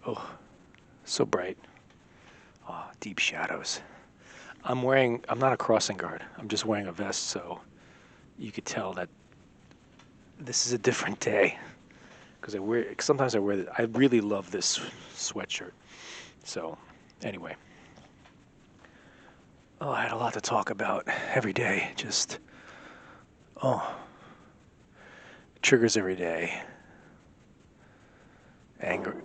Oh, so bright. Oh, deep shadows. I'm not a crossing guard. I'm just wearing a vest, so you could tell that this is a different day. Because sometimes I wear, I really love this sweatshirt. So, anyway, oh, I had a lot to talk about every day. Just, oh, triggers every day. Angry,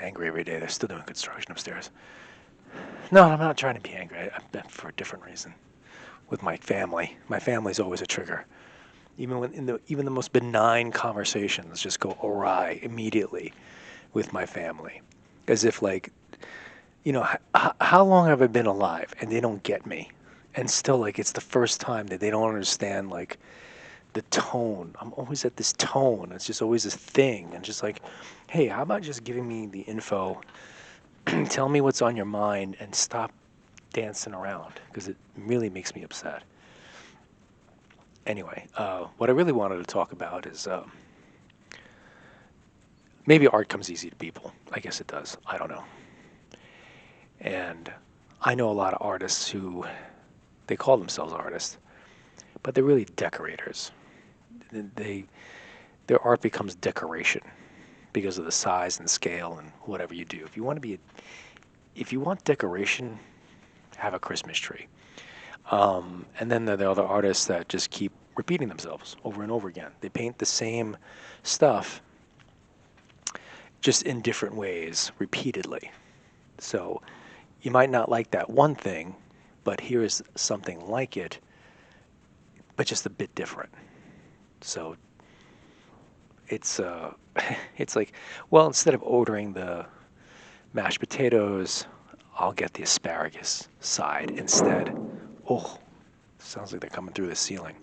angry every day. They're still doing construction upstairs. No, I'm not trying to be angry. I'm for a different reason. With my family, my family's always a trigger. Even the most benign conversations just go awry immediately with my family, as if like, how long have I been alive and they don't get me, and still like it's the first time that they don't understand like the tone. I'm always at this tone. It's just always this thing, and just like, hey, how about just giving me the info, tell me what's on your mind, and stop dancing around because it really makes me upset. Anyway, what I really wanted to talk about is maybe art comes easy to people. I guess it does. I don't know. And I know a lot of artists who they call themselves artists, but they're really decorators. They their art becomes decoration because of the size and scale and whatever you do. If you want decoration, have a Christmas tree. And then there are other artists that just keep repeating themselves over and over again. They paint the same stuff just in different ways repeatedly. So you might not like that one thing, but here is something like it, but just a bit different. So it's it's like, well, instead of ordering the mashed potatoes, I'll get the asparagus side instead. Oh, sounds like they're coming through the ceiling.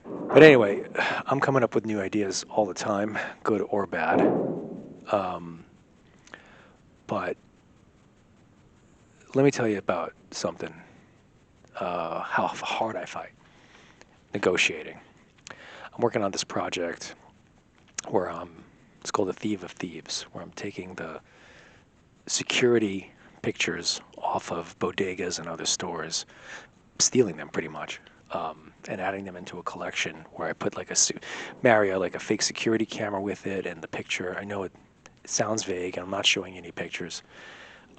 But anyway, I'm coming up with new ideas all the time, good or bad. Um, but let me tell you about something. How hard I fight negotiating. I'm working on this project where it's called the Thief of Thieves, where I'm taking the security pictures off of bodegas and other stores, stealing them pretty much, and adding them into a collection where I put like marry like a fake security camera with it and the picture. I know it sounds vague, and I'm not showing any pictures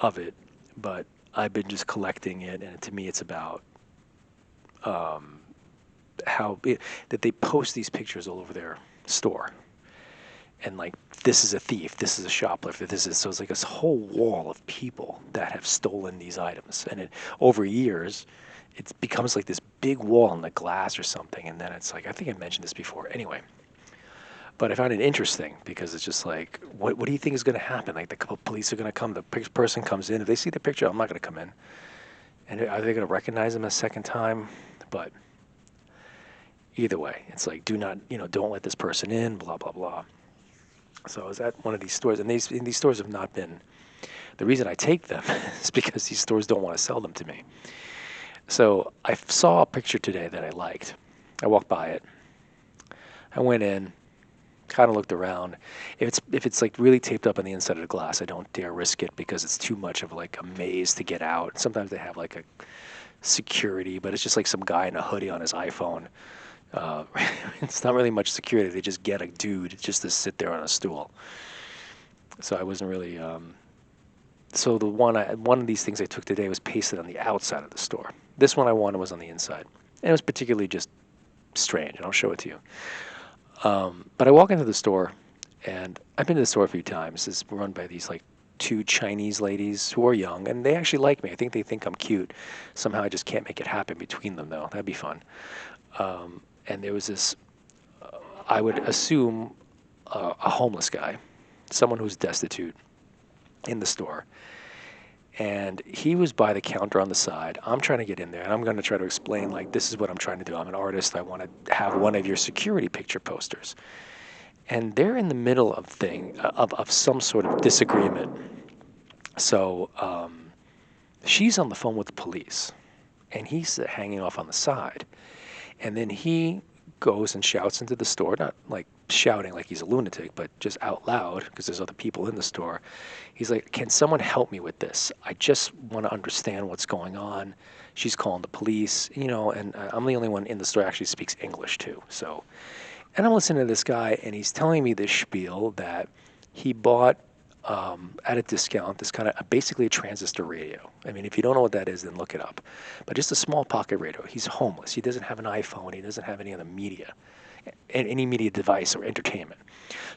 of it, but I've been just collecting it, and to me, it's about um, that they post these pictures all over their store, and like this is a thief, this is a shoplifter, this is so it's like this whole wall of people that have stolen these items, and over years, it becomes like this big wall in the glass or something, and then it's like I think I mentioned this before. Anyway, but I found it interesting because it's just like, what do you think is going to happen? Like the couple police are going to come, the person comes in, if they see the picture, I'm not going to come in, and are they going to recognize him a second time? But either way, it's like do not, don't let this person in, blah blah blah. So I was at one of these stores, and these stores have not been. The reason I take them is because these stores don't want to sell them to me. So I saw a picture today that I liked. I walked by it. I went in, kind of looked around. If it's like really taped up on the inside of the glass, I don't dare risk it because it's too much of like a maze to get out. Sometimes they have like a security, but it's just like some guy in a hoodie on his iPhone. Uh, it's not really much security. They just get a dude just to sit there on a stool. So I wasn't really. So one of these things I took today was pasted on the outside of the store. This one I wanted was on the inside, and it was particularly just strange. And I'll show it to you. But I walk into the store, and I've been to the store a few times. It's run by these like two Chinese ladies who are young, and they actually like me. I think they think I'm cute. Somehow I just can't make it happen between them, though. That'd be fun. And there was this, I would assume, a homeless guy, someone who's destitute in the store. And he was by the counter on the side. I'm trying to get in there, and I'm going to try to explain, like, this is what I'm trying to do. I'm an artist. I want to have one of your security picture posters. And they're in the middle of some sort of disagreement. So she's on the phone with the police, and he's hanging off on the side. And then he goes and shouts into the store, not like shouting like he's a lunatic, but just out loud because there's other people in the store. He's like, "Can someone help me with this? I just want to understand what's going on." She's calling the police, and I'm the only one in the store actually speaks English too. So, and I'm listening to this guy, and he's telling me this spiel that he bought at a discount this kind of basically a transistor radio. I mean, if you don't know what that is, then look it up. But just a small pocket radio. He's homeless. He doesn't have an iPhone. He doesn't have any other media, any media device or entertainment.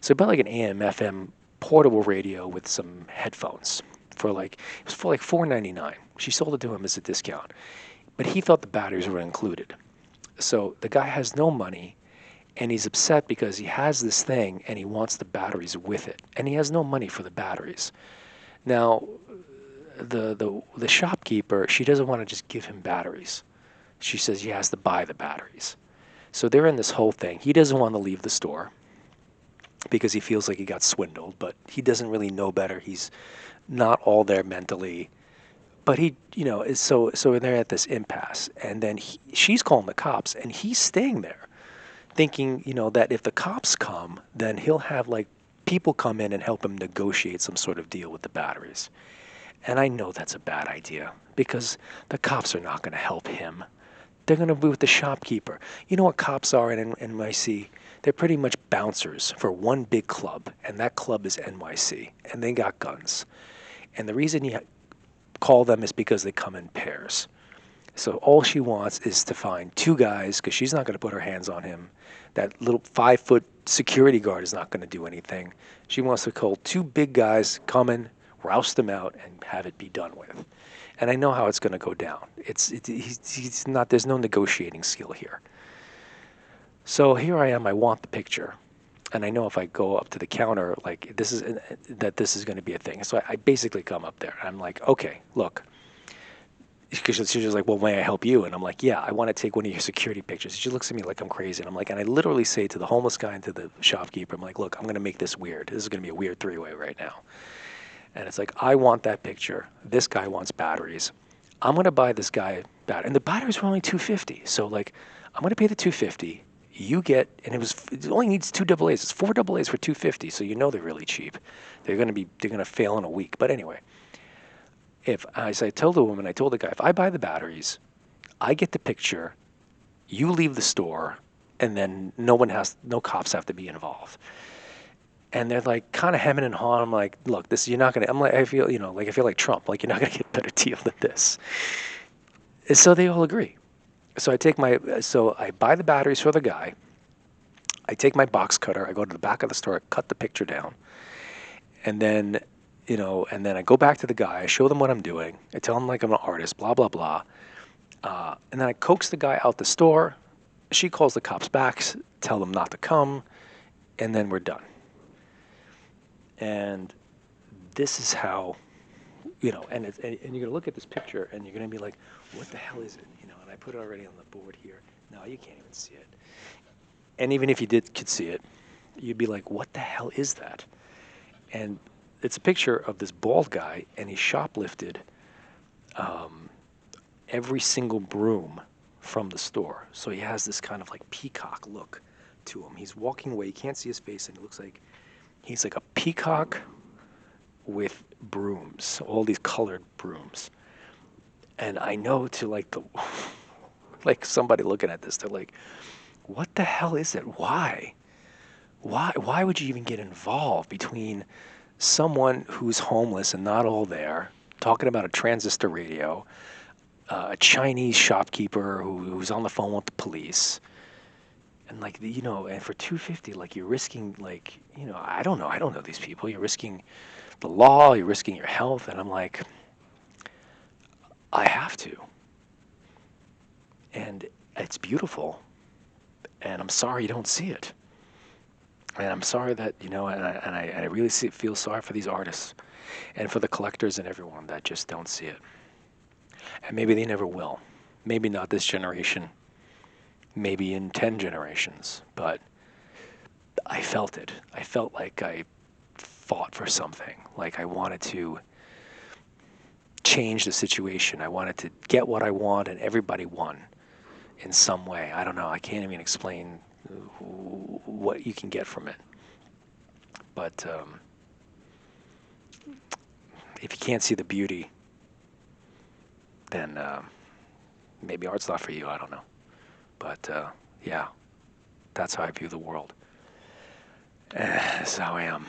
So he bought like an AM/FM portable radio with some headphones it was for like $4.99. She sold it to him as a discount, but he thought the batteries were included. So the guy has no money, and he's upset because he has this thing and he wants the batteries with it, and he has no money for the batteries. Now, the shopkeeper, she doesn't want to just give him batteries. She says he has to buy the batteries. So they're in this whole thing. He doesn't want to leave the store because he feels like he got swindled, but he doesn't really know better. He's not all there mentally, but so they're at this impasse, and then she's calling the cops, and he's staying there, thinking that if the cops come, then he'll have like people come in and help him negotiate some sort of deal with the batteries. And I know that's a bad idea because the cops are not going to help him. They're going to be with the shopkeeper. You know what cops are in NYC? They're pretty much bouncers for one big club, and that club is NYC, and they got guns. And the reason you call them is because they come in pairs. So all she wants is to find two guys, because she's not going to put her hands on him. That little 5-foot security guard is not going to do anything. She wants to call two big guys, come in, roust them out, and have it be done with. And I know how it's going to go down. He's not. There's no negotiating skill here. So here I am. I want the picture, and I know if I go up to the counter, like this is going to be a thing. So I basically come up there. And I'm like, okay, look. Because she's just like, well, may I help you? And I'm like, yeah, I want to take one of your security pictures. She looks at me like I'm crazy. And I'm like, and I literally say to the homeless guy and to the shopkeeper, I'm like, look, I'm going to make this weird. This is going to be a weird three-way right now. And it's like, I want that picture. This guy wants batteries. I'm going to buy this guy battery. And the batteries were only $250. So like, I'm going to pay the $250. You get, and it only needs 2 AA's. It's 4 AA's for $250. So they're really cheap. They're going to fail in a week. But anyway, as I told the woman, I told the guy, if I buy the batteries, I get the picture, you leave the store, and then no cops have to be involved. And they're like kind of hemming and hawing. I'm like, look, you're not gonna. I'm like, I feel like Trump. Like you're not gonna get a better deal than this. And so they all agree. So I buy the batteries for the guy. I take my box cutter. I go to the back of the store. I cut the picture down, and then I go back to the guy. I show them what I'm doing. I tell them like I'm an artist. Blah blah blah. And then I coax the guy out the store. She calls the cops back, tell them not to come, and then we're done. And this is how, and you're going to look at this picture and you're going to be like, what the hell is it? And I put it already on the board here. No, you can't even see it. And even if you could see it, you'd be like, what the hell is that? And it's a picture of this bald guy, and he shoplifted every single broom from the store. So he has this kind of like peacock look to him. He's walking away. You can't see his face, and it looks like he's like a peacock with brooms, all these colored brooms. And I know like somebody looking at this, they're like, what the hell is it? Why would you even get involved between someone who's homeless and not all there, talking about a transistor radio, a Chinese shopkeeper who's on the phone with the police, and and for $250, like you're risking, I don't know these people. You're risking the law. You're risking your health, and I'm like, I have to. And it's beautiful, and I'm sorry you don't see it. And I'm sorry that and I really feel sorry for these artists, and for the collectors and everyone that just don't see it. And maybe they never will. Maybe not this generation. Maybe in 10 generations, but I felt it. I felt like I fought for something, like I wanted to change the situation. I wanted to get what I want, and everybody won in some way. I don't know. I can't even explain what you can get from it. But if you can't see the beauty, then maybe art's not for you. I don't know. But yeah, that's how I view the world. That's how I am.